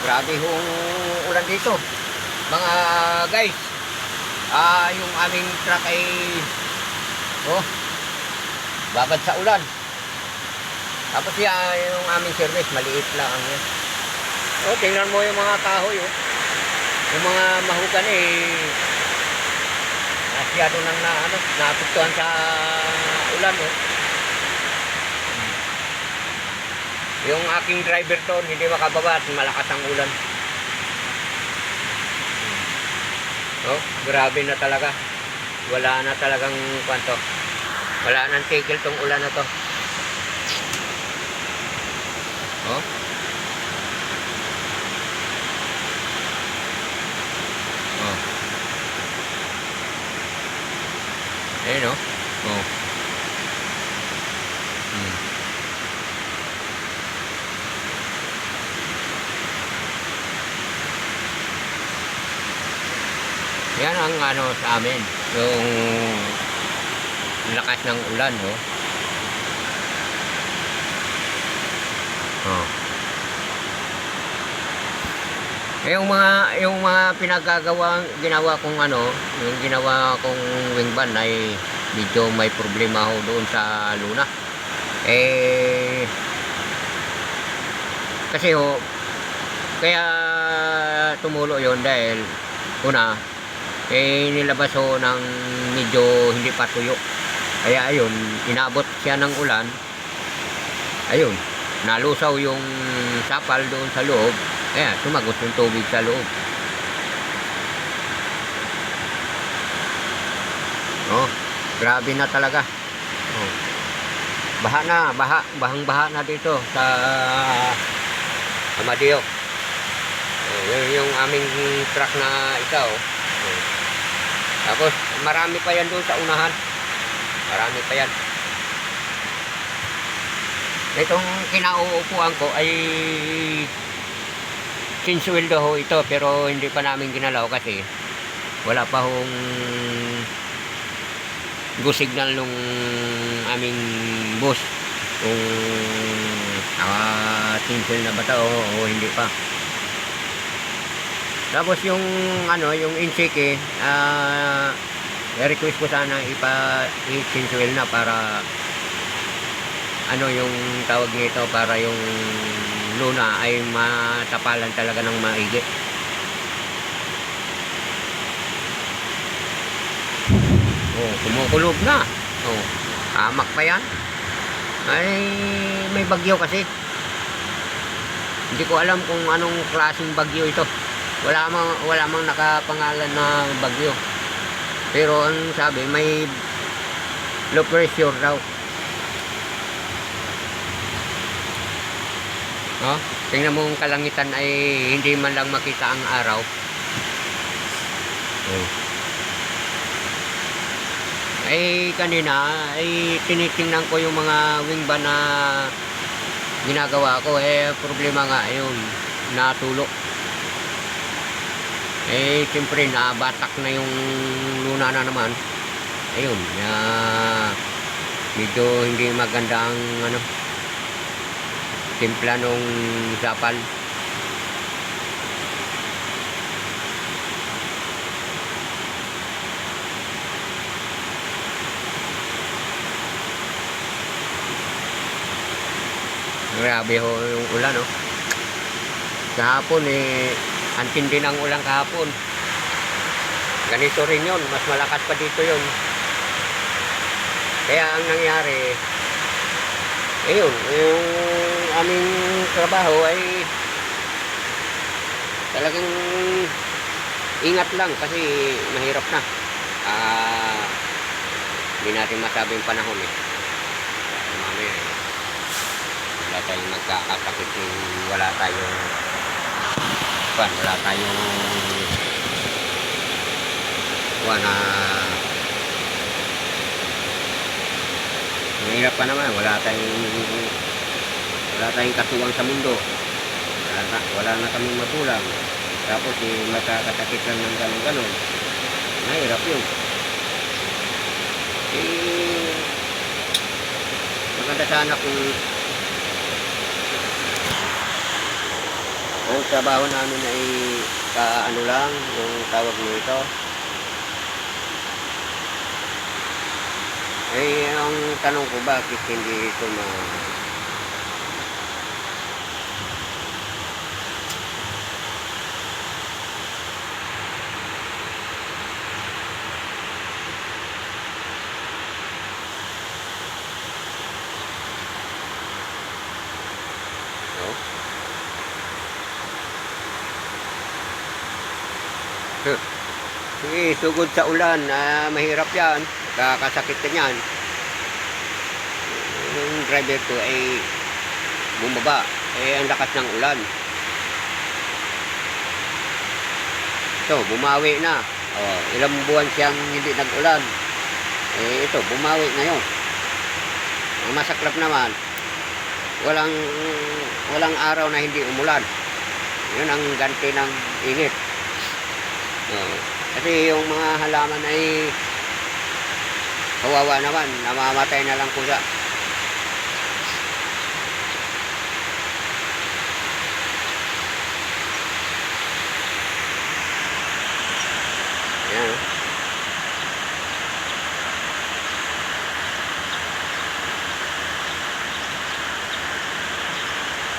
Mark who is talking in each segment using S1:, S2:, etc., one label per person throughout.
S1: Grabe hong ulan dito. Mga guys, yung aming truck ay babad sa ulan. Tapos yung aming service, maliit lang yan. Tingnan mo yung mga kahoy. Yung mga mahugan masyado nang naapektuhan sa ulan. Yung aking driver doon hindi makababa at malakas ang ulan. Grabe na talaga. Wala na talagang kwanto. Wala nang tigil tong ulan na to. Ayun Yan ang sa amin, yung lakas ng ulan, yung mga ginawa kong yung ginawa kong wing van ay medyo may problema doon sa Luna. Kasi kaya tumulo yon dahil una nilabas ng medyo hindi pa tuyo. Kaya ayun, inabot siya ng ulan. Ayun, nalusaw yung sapal doon sa loob. Kaya sumagot yung tubig sa loob. Grabe na talaga. Bahang-baha na dito sa Amadeo. Yun yung aming truck na isa. Tapos marami pa yan doon sa unahan. Marami pa yan. Itong kinauupuan ko ay sinsweldo ito, pero hindi pa namin ginalaw kasi wala pa go signal nung aming boss kung sinswel na ba ito o hindi pa. Tapos yung yung insike request ko sana i-sinswel na para yung tawag nito, para yung Luna ay matapalan talaga ng maigi. Kumukulog na. Hamak pa yan. Ay may bagyo kasi. Hindi ko alam kung anong klaseng bagyo ito. Wala mang nakapangalan na bagyo. Pero ang sabi, may low pressure daw. Tingnan mo, ang kalangitan ay hindi man lang makita ang araw. Kanina ay tinitingnan ko yung mga wing van na ginagawa ko. Problema nga yun, natulo. Siyempre nabatak na yung Luna na naman. Ayun, medyo hindi maganda ang timpla nung sapal. Grabe yung ulan, kahapon ang tindi ng ulan kahapon. Ganito rin yun, mas malakas pa dito yun. Kaya ang nangyari, yung aming trabaho ay talagang ingat lang kasi mahirap na. Hindi natin masabing panahon mamaya wala tayong magkakasakit kung wala tayong mahirap pa naman, wala tayong katuwang sa mundo, wala na kaming magulang, tapos magkakasakit lang ng ganun, mahirap yun. Maganda sana kung Ang trabaho namin ay ano lang, yung tawag nito. Ang tanong ko, bakit hindi ito no? Sugod sa ulan, mahirap yan, kakasakit ka niyan. Yung driver ko ay bumaba, ang lakas ng ulan. Ito, bumawi na. Ilang buwan siyang hindi nag-ulan. Ito, bumawi ngayon. Ang masaklap naman, walang araw na hindi umulan. Yun ang ganti ng init. Kasi yung mga halaman ay kawawa naman, namamatay na lang kusa. Yan.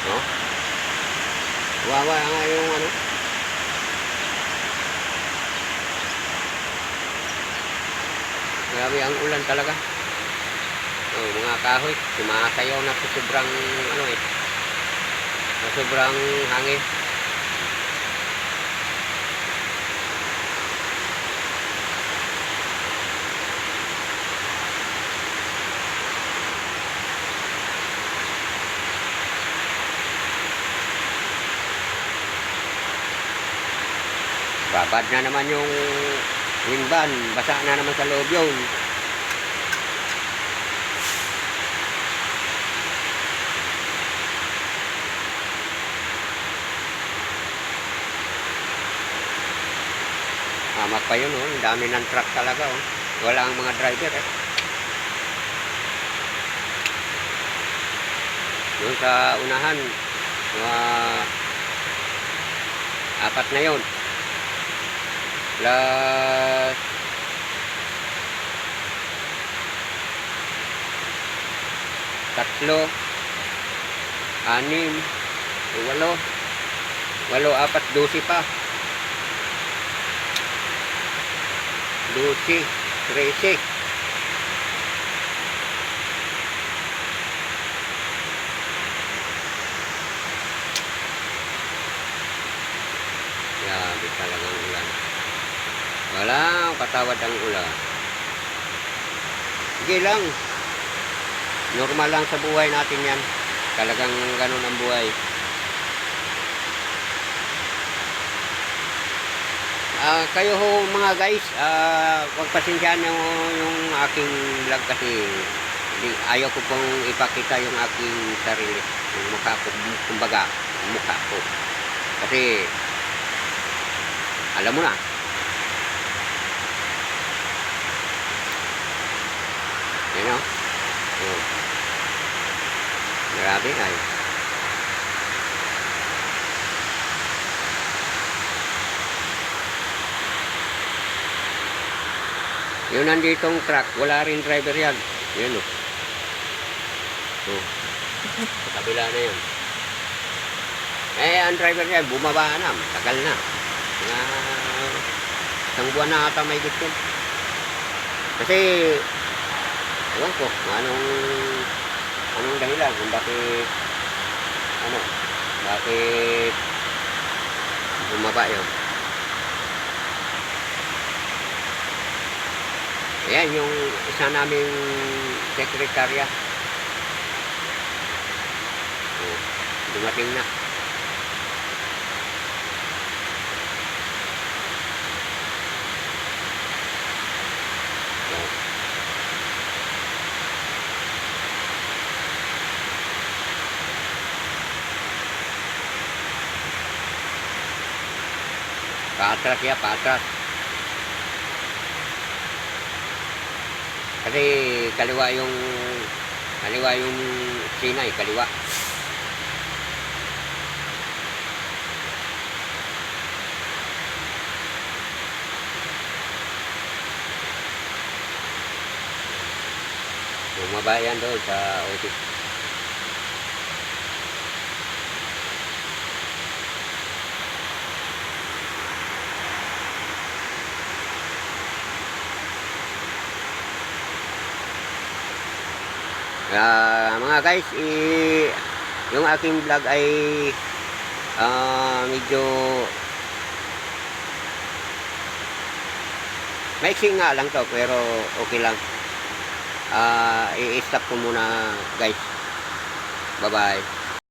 S1: No? Kawawa nga yung ano. Grabe ang ulan talaga. Mga kahoy, sumasayaw na sa sobrang sobrang hangin. Babad na naman yung wingban, basa na naman sa loob yun. Hamak pa yun, ang dami ng truck talaga. Wala ang mga driver. Doon sa unahan, apat na yun. Plus tatlo, anim, walo, apat, 12 pa. 12, 13. Grabe talagang ulan. Walang patawad ang ulan. Sige lang. Normal lang sa buhay natin yan. Talagang ganun ang buhay. Kayo ho mga guys, pagpasensyahan nyo yung aking vlog kasi ayaw ko pong ipakita yung aking sarili. Yung mukha ko, kumbaga, mukha ko. Kasi, alam mo na. Yan o. Grabe na yun. Yung nanditong truck, wala rin driver yan. Yan o. Sa kabila na yun. Ang driver yan, bumaba na. Tagal na. Isang buwan na ata may gusto. Kasi, ewan ko, anong dahilan kung bakit bumaba yun. Ayan yung isa naming sekretarya. Dumating na. Paatras ya, paatras. Kasi kaliwa yung Sinay, kaliwa. Bumaba yan doon sa office. Mga guys, yung aking vlog ay medyo maiksi nga lang to, pero okay lang. I-stop ko muna guys. Bye bye.